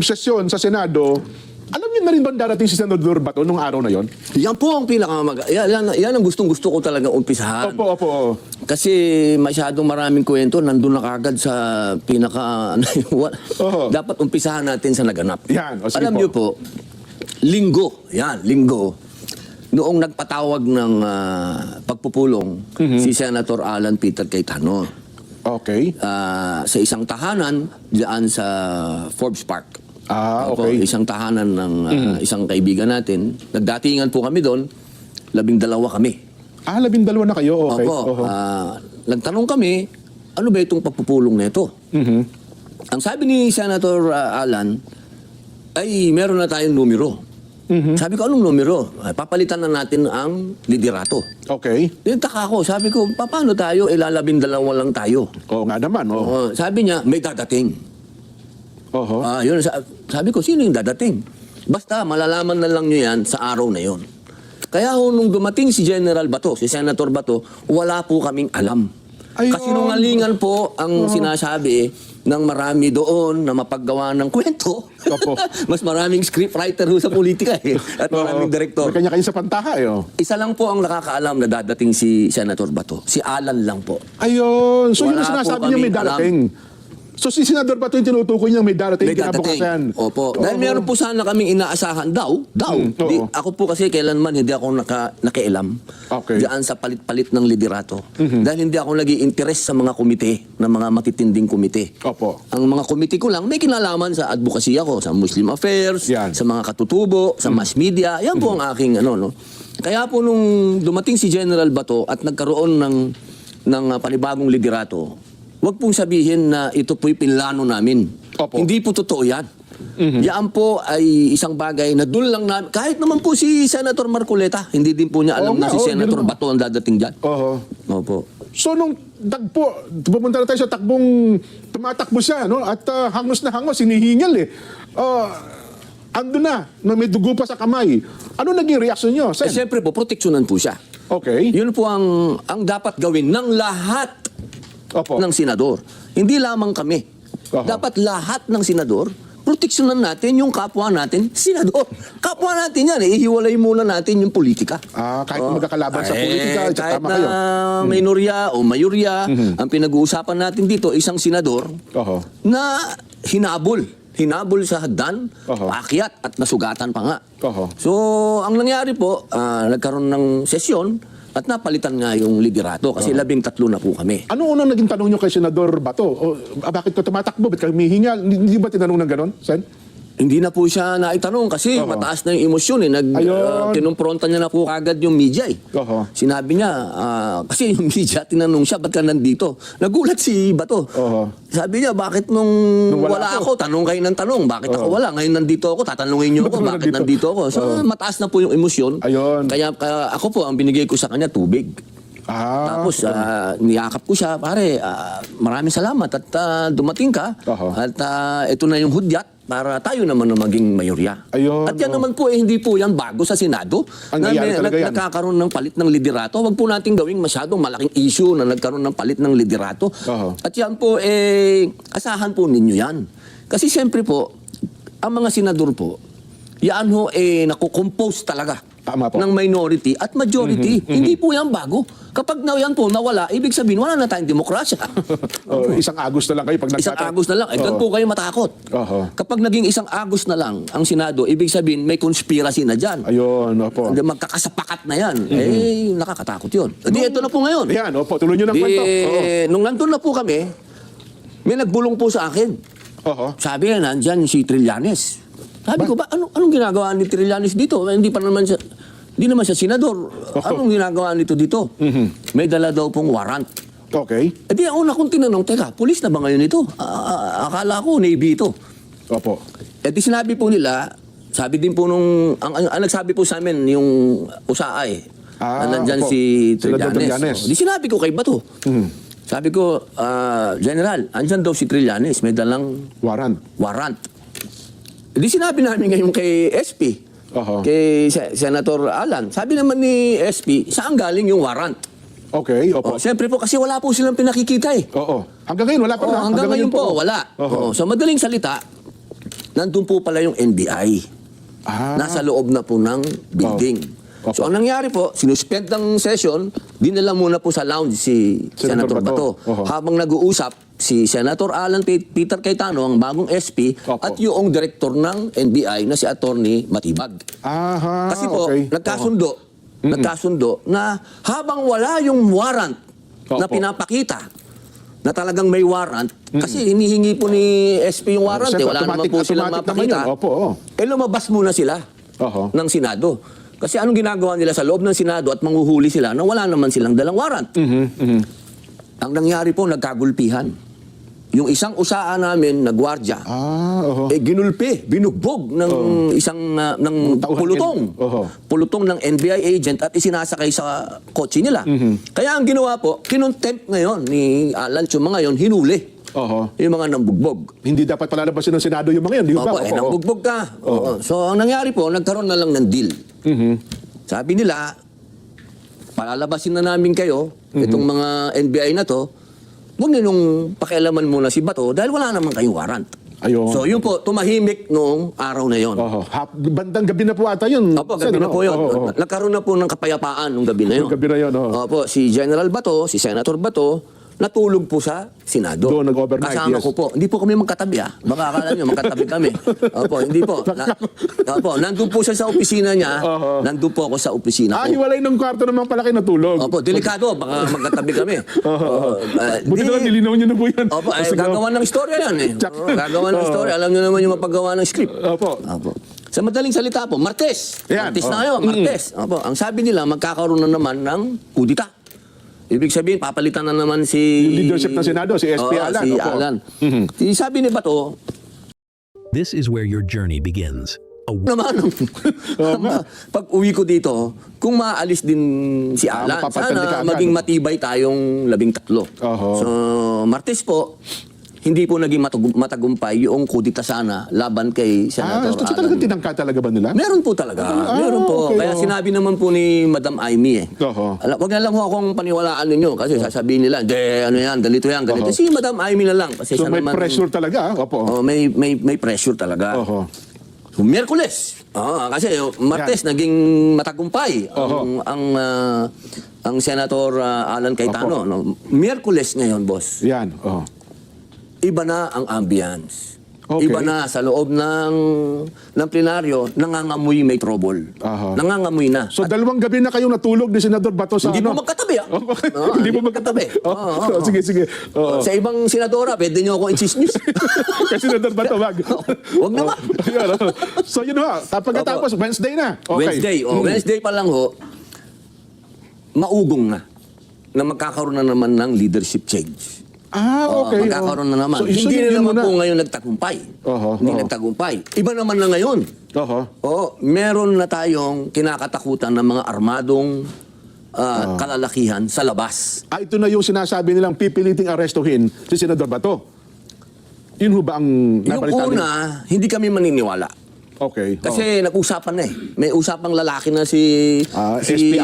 sesyon sa Senado, alam niyo na rin ba darating si Senador Bato nung araw na yon? Yan po ang yan ang gustong-gusto ko talaga umpisahan. Opo. Kasi masyadong maraming kwento, nandun na kagad sa pinaka... Dapat umpisahan natin sa naganap. Yan, o sige Alam po. niyo po, linggo, noong nagpatawag ng pagpupulong si Senator Alan Peter Cayetano Okay. sa isang tahanan diyan sa Forbes Park. Okay. Opo, isang tahanan ng isang kaibigan natin. Nagdatingan po kami doon, 12 kami. 12 na kayo, okay. Opo, nagtanong kami, ano ba itong pagpupulong na ito? Ang sabi ni Senator Alan, ay meron na tayong numero. Sabi ko, anong numero? Papalitan na natin ang liderato. Okay. Taka ako, sabi ko, paano tayo? 12 lang tayo. Oo nga naman, Sabi niya, may dadating. Oho. Yun, sabi ko, sino yung dadating? Basta, malalaman na lang nyo yan sa araw na yon. Kaya nung dumating si General Bato, si Senator Bato, wala po kaming alam. Ayun. Kasinungalingan po ang sinasabi ng marami doon na mapaggawa ng kwento. Opo. Mas maraming scriptwriter sa politika at maraming direktor. May kanya-kanya sa pantaha, Isa lang po ang nakakaalam na dadating si Senator Bato. Si Alan lang po. Ayun. So yun Wala ang sinasabi po niya may kaming darating. So si Senador Bato yung tinutukoy niya may darating May dadating. kinabukasan. Opo. Dahil meron po sana kaming inaasahan daw. oo. Ako po kasi kailanman hindi ako nakialam. Okay. Diyan sa palit-palit ng liderato. Dahil hindi ako nag-i-interest sa mga komite, na mga matitinding komite. Opo. Ang mga komite ko lang, may kinalaman sa advocacy ako, sa Muslim Affairs, Yan. sa mga katutubo, sa mass media. Yan po ang aking no. Kaya po nung dumating si General Bato at nagkaroon ng panibagong liderato, huwag pong sabihin na ito po'y pinlano namin. Opo. Hindi po totoo yan. Yan po ay isang bagay na doon lang namin. Kahit naman po si Senator Marcoleta, hindi din po niya alam na si Senator Bato ang dadating dyan. Oho. Opo. So nung tagpo, pumunta na tayo sa takbong tumatakbo siya, no? At hangos na hangos, hinihingal eh. Ando na may dugo pa sa kamay. Ano naging reaksyon niyo, Sen? Siyempre po, proteksyonan po siya. Okay. Yun po ang dapat gawin ng lahat Opo. ng senador. Hindi lamang kami. Oho. Dapat lahat ng senador, proteksyonan natin yung kapwa natin, senador. Kapwa natin yan, ihiwalay muna natin yung politika. Kahit magkakalaban sa politika, kahit tama na kayo. minorya o mayorya, ang pinag-uusapan natin dito, isang senador Oho. na hinabol sa hagdan, Oho. paakyat at nasugatan pa nga. Oho. So, ang nangyari po, nagkaroon ng sesyon at napalitan nga yung liderato kasi 13 na po kami. Ano unang naging tanong niyo kay Senador Bato? Bakit ka tumatakbo? Ba't ka humihingal? Hindi ba tinanong ng ganon, Sen? Hindi na po siya naitanong kasi mataas na yung emosyon Ayun. kinumpronta niya na po kagad yung media Oho. Sinabi niya, kasi yung media tinanong siya, ba't ka nandito? Nagulat si Bato. Oho. Sabi niya, bakit nung wala ako, tanong kayo ng tanong. Bakit ako wala? Ngayon nandito ako, tatanungin niyo ako, bakit nandito ako? So mataas na po yung emosyon. Ayun. Kaya ako po, ang binigay ko sa kanya, tubig. Tapos, niyakap ko siya, pare, maraming salamat at dumating ka. Oho. At ito na yung hudyat para tayo naman na maging mayorya. Ayun, At yan naman po, hindi po yan bago sa Senado. Ang Na nangyari talaga yan. nagkakaroon ng palit ng liderato. Huwag po natin gawing masyadong malaking issue na nagkaroon ng palit ng liderato. Oho. At yan po, asahan po ninyo yan. Kasi siyempre po, ang mga senador po, yan ho, nakukompose talaga. Tama po. Ng minority at majority. Hindi po yan bago. Kapag yan po nawala, ibig sabihin, wala na tayong demokrasya. Isang Agos na lang kayo pag Isang Agos na lang. Doon po kayo matakot. Oho. Kapag naging isang Agos na lang ang Senado, ibig sabihin, may conspiracy na dyan. Ayun, opo. Magkakasapakat na yan. Nakakatakot yun. Ito na po ngayon. Ayan, opo, tuloy nyo ng kwento. Nung nandun na po kami, may nagbulong po sa akin. Oho. Sabi nga, nandyan si Trillanes. Sabi ko, anong ginagawa ni Trillanes dito? Hindi naman siya senador. Anong ginagawa nito dito? May dala daw pong warrant. Okay. Di ako na kung tinanong, teka, pulis na ba ngayon ito? Akala ko, Navy ito. Opo. Di sinabi po nila, sabi din po ang nagsabi po sa amin, yung USAA na nandyan opo. si Senador Trillanes. Trillanes. Di sinabi ko kay Bato. Sabi ko, General, andyan daw si Trillanes, may dalang warrant. Di sinabi namin ngayon kay SP, Oho. kay Senator Alan. Sabi naman ni SP, saan galing yung warrant? Okay, opo. Siyempre po, kasi wala po silang pinakikita Oo. Hanggang ngayon, wala pa na. Hanggang ngayon po, wala. Oho. So madaling salita, nandun po pala yung NBI. Nasa loob na po ng building. Opo. So, ang nangyari po, sinuspend ng session, dinala muna po sa lounge si Senator Bato. Oho. Habang nag-uusap, si Senator Alan Peter Cayetano, ang bagong SP, Opo. at yung director ng NBI na si Attorney Matibag. Aha, Kasi po, okay. nagkasundo na habang wala yung warrant na Opo. pinapakita na talagang may warrant, kasi hinihingi po ni SP yung warrant, Siyempre, wala naman po silang automatic naman mapakita. yun. Opo, oo. Lumabas muna sila Oho. ng Senado. Kasi anong ginagawa nila sa loob ng Senado at manghuhuli sila na wala naman silang dalang warrant. Ang nangyari po, nagkagulpihan. Yung isang usaan namin na gwardya, Oho. ginulpi, binugbog ng isang ng Tauhan pulutong. Oho. Pulutong ng NBI agent at isinasakay sa kotse nila. Kaya ang ginawa po, kinontempt ngayon ni Alan Chuma ngayon, hinuli Oho. yung mga nambugbog. Hindi dapat palalabasin ng Senado yung mga yan, di ba? Opo, nambugbog ka. Oo. So, ang nangyari po, nagkaroon na lang ng deal. Sabi nila, palalabasin na namin kayo, itong mga NBI na to, huwag ninong pakialaman muna si Bato dahil wala naman kayong warrant. Ayun. So, yun po, tumahimik noong araw na yon. Oho. Bandang gabi na po ata yun. Opo, gabi na po yun. Oho. Nagkaroon na po ng kapayapaan nung gabi na yun. Gabi na yun, oho. Opo, si General Bato, si Senator Bato, natulog po sa Senado. Doon, nag-overnight, Kasama yes. ko po. Hindi po kami magkatabi, ah. Baka akala nyo, magkatabi kami. Opo, hindi po. Opo, nandun po siya sa opisina niya. Oho. Nandun po ako sa opisina ko. Hiwalay ng kwarto naman pala kayo natulog. Opo, delikado. Baka magkatabi kami. Buti na lang, nilinaw nyo na po yan. Opo, Kasi gagawa ng istorya yan eh. Gagawa ng istorya. Alam nyo naman yung mapagawa ng script. Opo. Opo. Sa madaling salita po, Martes. Yan, Martes na oh. kayo, Martes. Opo. Ang sabi nila, magkakaroon na naman ng kudita. Ibig sabihin, papalitan na naman si... Yung leadership ng Senado, si SP Oo, Alan. Si Opo. Alan. Sabi ni Bato, This is where your journey begins. naman, pag-uwi ko dito, kung maalis din si Alan, mapapatanda ka sana agad. maging matibay tayong 13. Oho. So, Martes po, hindi po naging matagumpay yung kudita sana laban kay Senator So Alan. talagang tinangka talaga ba nila? Meron po talaga. Meron po. okay, Kaya oo. sinabi naman po ni Madam Amy Oho. Wag na lang ho akong paniwalaan ninyo kasi sasabihin nila, ano yan, ganito yan, ganito. Oho. Si Madam Amy na lang. Kasi So siya may naman, pressure talaga. Opo. may pressure talaga. Oho. So, Miyerkules. Kasi Martes naging matagumpay ang Senator Alan Cayetano. Opo. No? Miyerkules ngayon, boss. Yan. Oho. Iba na ang ambience. Okay. Iba na sa loob ng plenaryo, nangangamoy may trouble. Aha. Nangangamoy na. So dalawang gabi na kayong natulog ni Senador Bato sa Hindi ano? po magkatabi, ah. Hindi po magkatabi. Oo. Sige, sige. Oo. Sa ibang senadora, pwede nyo akong i-chismis. Kasi Senador Bato, wag. Huwag naman. Ayun, so yun ho, pagkatapos, Wednesday na. Okay. Wednesday. Wednesday pa lang ho, maugong na magkakaroon na naman ng leadership change. Okay. Magkakaroon na naman. So, Hindi yun na naman muna. po ngayon nagtagumpay. Hindi Oho. nagtagumpay. Iba naman na ngayon. Oho. Meron na tayong kinakatakutan ng mga armadong kalalakihan sa labas. Ito na yung sinasabi nilang pipiliting arestuhin si Senador Bato. Yun ho ba ang Yung nabalita una, hindi kami maniniwala. Okay. Kasi nag-usapan na eh. May usapang lalaki na si SP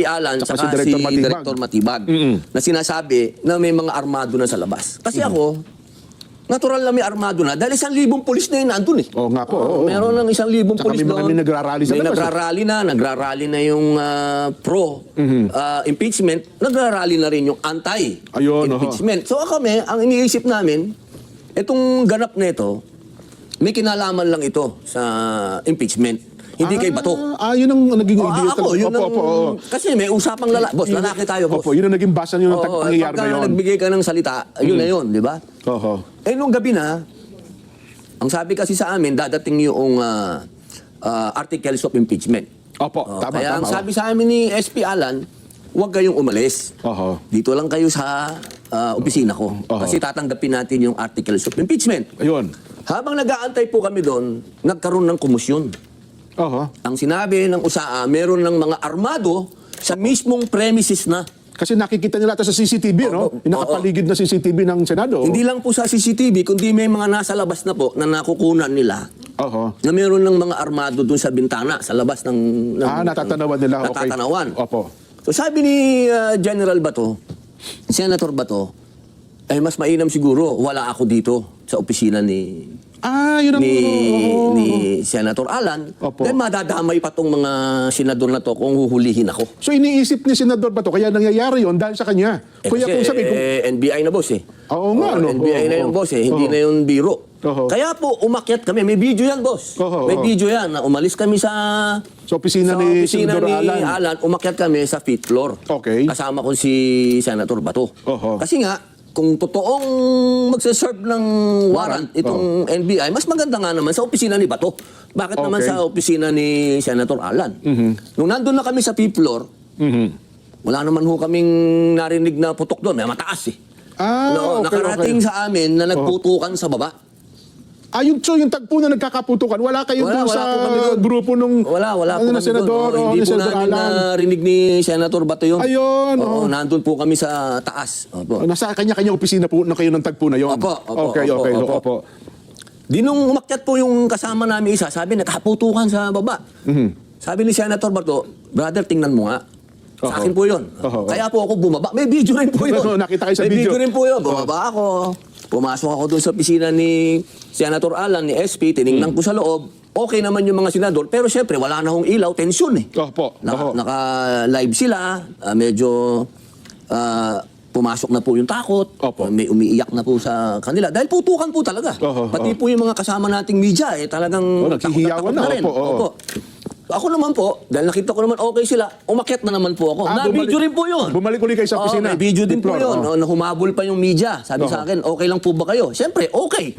Alan. saka Tsaka si si Director Matibag. Director Matibag na sinasabi na may mga armado na sa labas. Kasi ako, natural na may armado na dahil 1,000 pulis na yun nandun eh. Oo nga po. oo. Meron ng 1,000 Tsaka pulis may mga doon. may nagrarally sa May labas, nagrarally na yung pro-impeachment. Nagrarally na rin yung Ayun, anti-impeachment. So kami, ang iniisip namin, itong ganap na ito, may kinalaman lang ito sa impeachment. Hindi kay Bato. Yun ang naging idea. Ako, yun ang... Opo. Kasi may usapang boss, lalaki tayo, boss. Opo, yun ang naging basa nyo ng Oo, pangyayari pagka na yun. nagbigay ka ng salita, yun na yun, di ba? Oho. Nung gabi na, ang sabi kasi sa amin, dadating yung articles of impeachment. Opo, tama, Kaya ang tama. sabi sa amin ni SP Alan, huwag kayong umalis. Oho. Dito lang kayo sa opisina ko. Oho. Kasi tatanggapin natin yung articles of impeachment. Ayun. Habang nag-aantay po kami doon, nagkaroon ng komusyon. Oho. Ang sinabi ng USAA, meron ng mga armado sa mismong premises na. Kasi nakikita nila ito sa CCTV, no? Yung nakapaligid na CCTV ng Senado. Hindi lang po sa CCTV, kundi may mga nasa labas na po na nakukunan nila Oho. na meron ng mga armado doon sa bintana, sa labas ng Natatanawan nila. Okay. Natatanawan. Opo. So sabi ni General Bato, Senator Bato, ay mas mainam siguro wala ako dito sa opisina ni Yun ang... ni Senator Alan, Opo. then madadamay pa tong mga senador na to kung huhulihin ako. So iniisip ni Senador Bato, kaya nangyayari yon dahil sa kanya. Kaya Kasi kung sabi, kung, NBI na boss eh. Oo nga, no? NBI na yung boss eh, hindi Oo. na yung biro. Oo. Kaya po umakyat kami, may video yan boss. Oo, May oo. video yan, na umalis kami sa opisina ni Senador Alan. umakyat kami sa 5th floor. Okay. Kasama ko si Senator Bato. Oo. Kasi nga, kung totoong magsaserve ng warrant itong NBI, mas maganda nga naman sa opisina ni Bato. Bakit naman Okay. sa opisina ni Senator Alan? Nung nandun na kami sa 5th floor, wala naman ho kaming narinig na putok doon. May mataas eh. Okay, nakarating okay. sa amin na nagputukan sa baba. Yung tagpo na nagkakaputukan, wala kayo Wala, doon wala sa po kami doon. grupo nung Wala po na kami Senador doon. o Hindi ni po Senador namin Alan. narinig ni Senator Bato yun. Ayun, Oo, oo. nandun po kami sa taas. Opo. Nasa kanya-kanya opisina po na kayo ng tagpo na yon. Opo, opo, Okay, opo, okay, opo. opo. Di nung umakyat po yung kasama namin isa, sabi nakaputukan sa baba. Sabi ni Senator Bato, brother, tingnan mo nga. Sa akin po yun. Oho. Kaya po ako bumaba. May video rin po yun. Nakita kayo sa May video. video rin po yun. Bumaba ako. Pumasok ako doon sa opisina ni Senator Alan, ni SP. Tinignan ko sa loob. Okay naman yung mga senador. Pero syempre, wala na hong ilaw. Tensyon eh. Opo. Oho. Naka-live sila. Medyo pumasok na po yung takot. Opo. May umiiyak na po sa kanila. Dahil putukan po talaga. Oho, Pati po yung mga kasama nating media, talagang naghihiyawan na. rin. Opo, oo. Opo. Ako naman po, dahil nakita ko naman okay sila, umakyat na naman po ako. Na-video rin po yun. Bumalik ulit kayo sa Oo, opisina. may video din po Floor, yun. oo. Na humabol pa yung media. Sabi sa akin, okay lang po ba kayo? Siyempre, okay.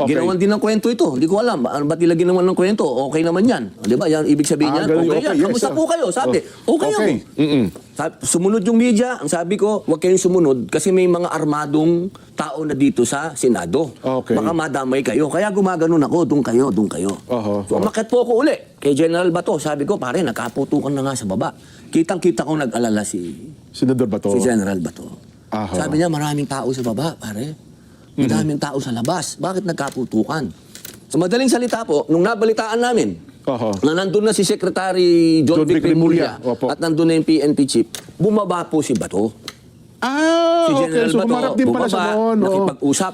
Ginawan din ng kwento ito. Hindi ko alam. Ano ba nila ginawan ng kwento? Okay naman yan. Di ba? Yan, ibig sabihin yan. ganun, Okay, okay, yan. yes, Kamusta sir. po kayo? Sabi, okay ako. Sumunod yung media. Ang sabi ko, huwag kayong sumunod kasi may mga armadong tao na dito sa Senado. Okay. Baka madamay kayo. Kaya gumaganon ako, doon kayo. Oho, So, umakyat po ako uli kay General Bato. Sabi ko, pare, nakaputukan na nga sa baba. Kitang-kita ko nag-alala si Senador Bato. General Bato. Aha. Sabi niya, maraming tao sa baba, pare. Maraming tao sa labas. Bakit nagkaputukan? Sa madaling salita po, nung nabalitaan namin, Oho. na nandun na si Secretary John Vic Remulla Opo. at nandun na yung PNP chief, bumaba po si Bato. Si Okay. General So, Bato, humarap din pala sa doon. oo. nakipag-usap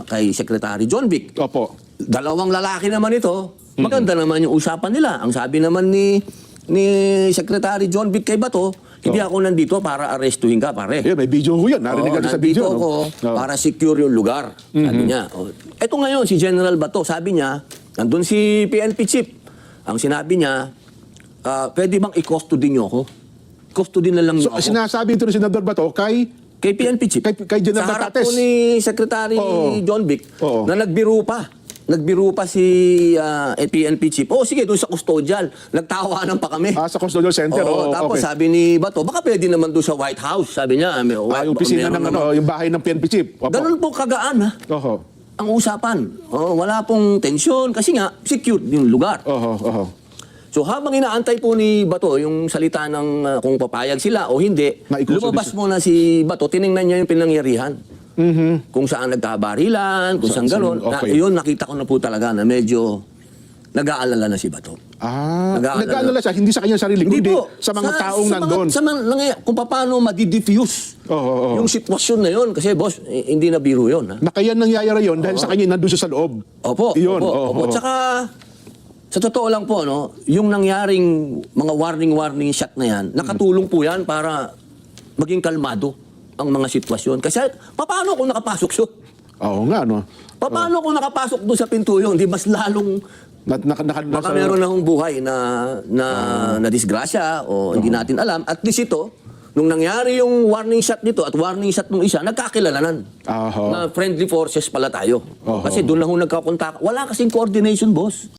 kay Secretary John Vic. Opo. Dalawang lalaki naman ito. Maganda naman yung usapan nila. Ang sabi naman ni Secretary John Vic kay Bato, hindi ako nandito para arestuhin ka, pare. Yeah, may video ko yan. Narinig Oo, natin sa video. nandito ako para secure yung lugar. Sabi niya. Ito ngayon, si General Bato, sabi niya, nandun si PNP chief. Ang sinabi niya, pwede bang i-custody niyo ako? Custody na lang niyo So, ako. sinasabi ito ni Senador Bato Kay PNP chief. Kay General Sa harap Batates. po ni Secretary Oo. John Vic Oo. na nagbiro pa. Nagbiro pa si PNP chief. Sige, doon sa custodial. Nagtawanan pa kami. sa Custodial Center. Oo, tapos okay. sabi ni Bato, baka pwede naman doon sa White House. Sabi niya, Yung opisina ng yung bahay ng PNP chief. Opo. Ganun po kagaan ha. Oho. Ang usapan. Wala pong tensyon kasi nga secure yung lugar. Oho. So habang inaantay po ni Bato yung salita ng kung papayag sila o hindi, Na-i-custody lumabas siya. muna si Bato, tiningnan niya yung pinangyarihan. Kung saan nagkabarilan, kung saan gano'n. okay. Yun, nakita ko na po talaga na medyo nag-aalala na si Bato. Nag-aalala siya, hindi sa kanyang sarili, kundi sa mga taong nandun. Kung paano madi-diffuse Oo. yung sitwasyon na yun. Kasi boss, hindi na biro yun. Ha? Na kaya nangyayari yun dahil sa kanya nandun siya sa loob. Opo, Yun, opo. oo. Tsaka, sa totoo lang po, yung nangyaring mga warning shot na yan, nakatulong po yan para maging kalmado ang mga sitwasyon. Kasi, paano kung nakapasok siya? Oo nga, no? Paano kung nakapasok doon sa pinto yun? Di mas lalong, baka meron na akong buhay na disgrasya o hindi natin alam. At least ito, nung nangyari yung warning shot nito at warning shot nung isa, nagkakilalanan. Aha. Na friendly forces pala tayo. Oho. Kasi doon na ho nagkakontak. Wala kasing coordination, boss.